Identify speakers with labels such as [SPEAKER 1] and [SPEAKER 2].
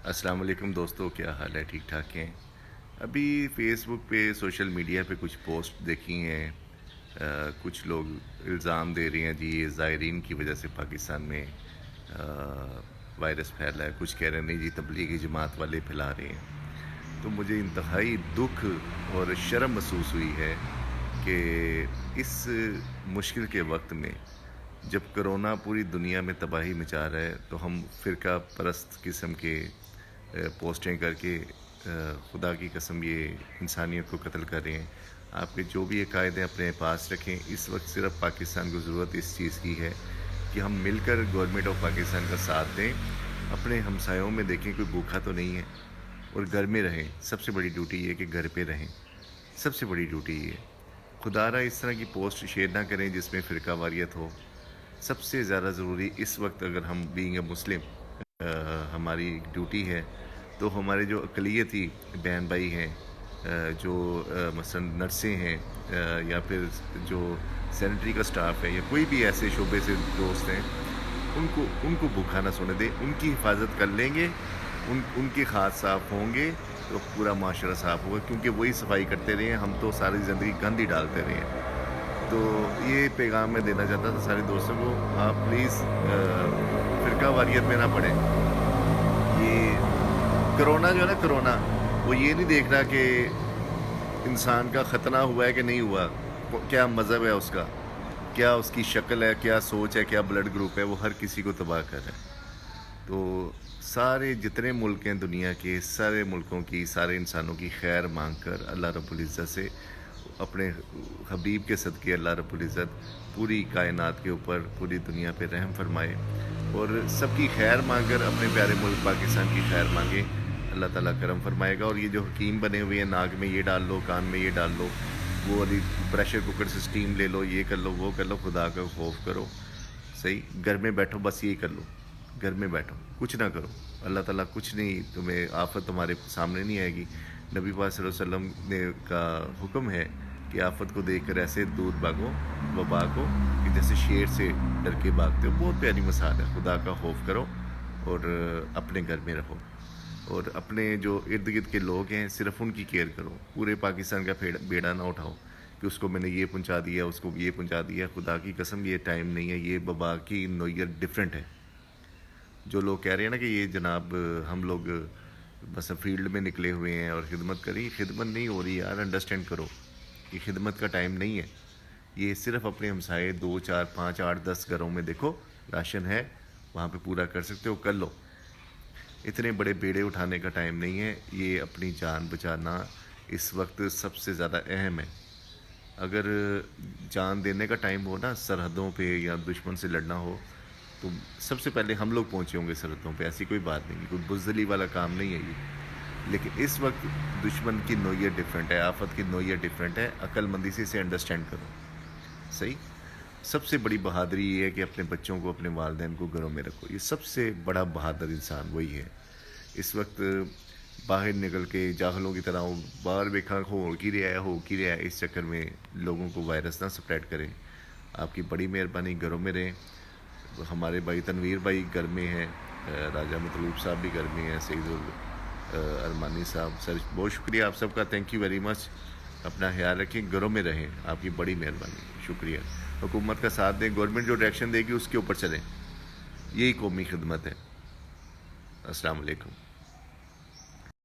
[SPEAKER 1] السلام علیکم دوستو، کیا حال ہے؟ ٹھیک ٹھاک ہیں؟ ابھی فیس بک پہ سوشل میڈیا پہ کچھ پوسٹ دیکھی ہیں۔ کچھ لوگ الزام دے رہے ہیں جی یہ زائرین کی وجہ سے پاکستان میں وائرس پھیلا ہے، کچھ کہہ رہے ہیں نہیں جی تبلیغی جماعت والے پھیلا رہے ہیں۔ تو مجھے انتہائی دکھ اور شرم محسوس ہوئی ہے کہ اس مشکل کے وقت میں جب کرونا پوری دنیا میں تباہی مچا رہا ہے تو ہم فرقہ پرست قسم کے پوسٹیں کر کے خدا کی قسم یہ انسانیت کو قتل کر رہے ہیں۔ آپ کے جو بھی عقائد ہیں اپنے پاس رکھیں۔ اس وقت صرف پاکستان کو ضرورت اس چیز کی ہے کہ ہم مل کر گورنمنٹ آف پاکستان کا ساتھ دیں، اپنے ہمسایوں میں دیکھیں کوئی بھوکا تو نہیں ہے، اور گھر میں رہیں۔ سب سے بڑی ڈیوٹی یہ ہے کہ گھر پہ رہیں، سب سے بڑی ڈیوٹی یہ ہے۔ خدا را اس طرح کی پوسٹ شیئر نہ کریں جس میں فرقہ واریت ہو۔ سب سے زیادہ ضروری اس وقت اگر ہم بینگ اے مسلم ہماری ڈیوٹی ہے تو ہمارے جو اقلیتی بہن بھائی ہیں، جو مثلا نرسیں ہیں، یا پھر جو سینیٹری کا سٹاف ہے، یا کوئی بھی ایسے شعبے سے دوست ہیں، ان کو بھوکا نہ سونے دیں۔ ان کی حفاظت کر لیں گے، ان کے ہاتھ صاف ہوں گے تو پورا معاشرہ صاف ہوگا، کیونکہ وہی صفائی کرتے رہے ہیں، ہم تو ساری زندگی گند ہی ڈالتے رہے ہیں۔ تو یہ پیغام میں دینا چاہتا تھا سارے دوستوں کو، آپ پلیز فرقہ واریت میں نہ پڑیں۔ یہ کرونا جو ہے نا، کرونا وہ یہ نہیں دیکھ رہا کہ انسان کا ختنہ ہوا ہے کہ نہیں ہوا، کیا مذہب ہے اس کا، کیا اس کی شکل ہے، کیا سوچ ہے، کیا بلڈ گروپ ہے، وہ ہر کسی کو تباہ کر رہا ہے۔ تو سارے جتنے ملک ہیں دنیا کے، سارے ملکوں کی، سارے انسانوں کی خیر مانگ کر اللہ رب العزت سے، اپنے حبیب کے صدقے اللہ رب العزت پوری کائنات کے اوپر، پوری دنیا پہ رحم فرمائے، اور سب کی خیر مانگ کر اپنے پیارے ملک پاکستان کی خیر مانگے، اللہ تعالیٰ کرم فرمائے گا۔ اور یہ جو حکیم بنے ہوئے ہیں، ناک میں یہ ڈال لو، کان میں یہ ڈال لو، وہ والی پریشر کوکر سے سٹیم لے لو، یہ کر لو، وہ کر لو، خدا کا خوف کرو۔ صحیح، گھر میں بیٹھو، بس یہی کر لو، گھر میں بیٹھو، کچھ نہ کرو۔ اللہ تعالیٰ کچھ نہیں، تمہیں آفت تمہارے سامنے نہیں آئے گی۔ نبی پاک صلی اللہ علیہ وسلم نے کا حکم ہے کہ آفت کو دیکھ کر ایسے دور بھاگو، وبا کو، کہ جیسے شیر سے ڈر کے بھاگتے ہو۔ بہت پیاری مثال ہے، خدا کا خوف کرو اور اپنے گھر میں رہو، اور اپنے جو ارد گرد کے لوگ ہیں صرف ان کی کیئر کرو۔ پورے پاکستان کا بیڑا نہ اٹھاؤ کہ اس کو میں نے یہ پہنچا دیا، اس کو یہ پہنچا دیا۔ خدا کی قسم یہ ٹائم نہیں ہے، یہ وبا کی نوعیت ڈیفرنٹ ہے۔ جو لوگ کہہ رہے ہیں نا کہ یہ جناب ہم لوگ بس فیلڈ میں نکلے ہوئے ہیں اور خدمت کری، خدمت نہیں ہو رہی یار، انڈرسٹینڈ کرو، یہ خدمت کا ٹائم نہیں ہے۔ یہ صرف اپنے ہمسائے 2 4 5 8 10 گھروں میں دیکھو، راشن ہے وہاں پہ پورا کر سکتے ہو، کر لو۔ اتنے بڑے بیڑے اٹھانے کا ٹائم نہیں ہے، یہ اپنی جان بچانا اس وقت سب سے زیادہ اہم ہے۔ اگر جان دینے کا ٹائم ہو نا، سرحدوں پہ یا دشمن سے لڑنا ہو، تو سب سے پہلے ہم لوگ پہنچے ہوں گے سرحدوں پہ، ایسی کوئی بات نہیں، کوئی بزدلی والا کام نہیں ہے یہ۔ لیکن اس وقت دشمن کی نوعیت ڈیفرنٹ ہے، آفت کی نوعیت ڈیفرنٹ ہے، عقل مندی سے اسے انڈرسٹینڈ کرو۔ صحیح، سب سے بڑی بہادری یہ ہے کہ اپنے بچوں کو، اپنے والدین کو گھروں میں رکھو، یہ سب سے بڑا بہادر انسان وہی ہے۔ اس وقت باہر نکل کے جاہلوں کی طرح باہر بیکھا ہو کی رہا ہے، اس چکر میں لوگوں کو وائرس نہ سپریڈ کریں۔ آپ کی بڑی مہربانی، گھروں میں رہیں۔ ہمارے بھائی تنویر بھائی گھر میں ہیں، راجہ مطلوب صاحب بھی گھر میں ہیں، سعید ارمانی صاحب، سر بہت شکریہ آپ سب کا، تھینک یو ویری مچ۔ اپنا خیال رکھیں، گھروں میں رہیں، آپ کی بڑی مہربانی، شکریہ۔ حکومت کا ساتھ دیں، گورنمنٹ جو ڈائریکشن دے گی اس کے اوپر چلیں، یہی قومی خدمت ہے۔ السلام علیکم۔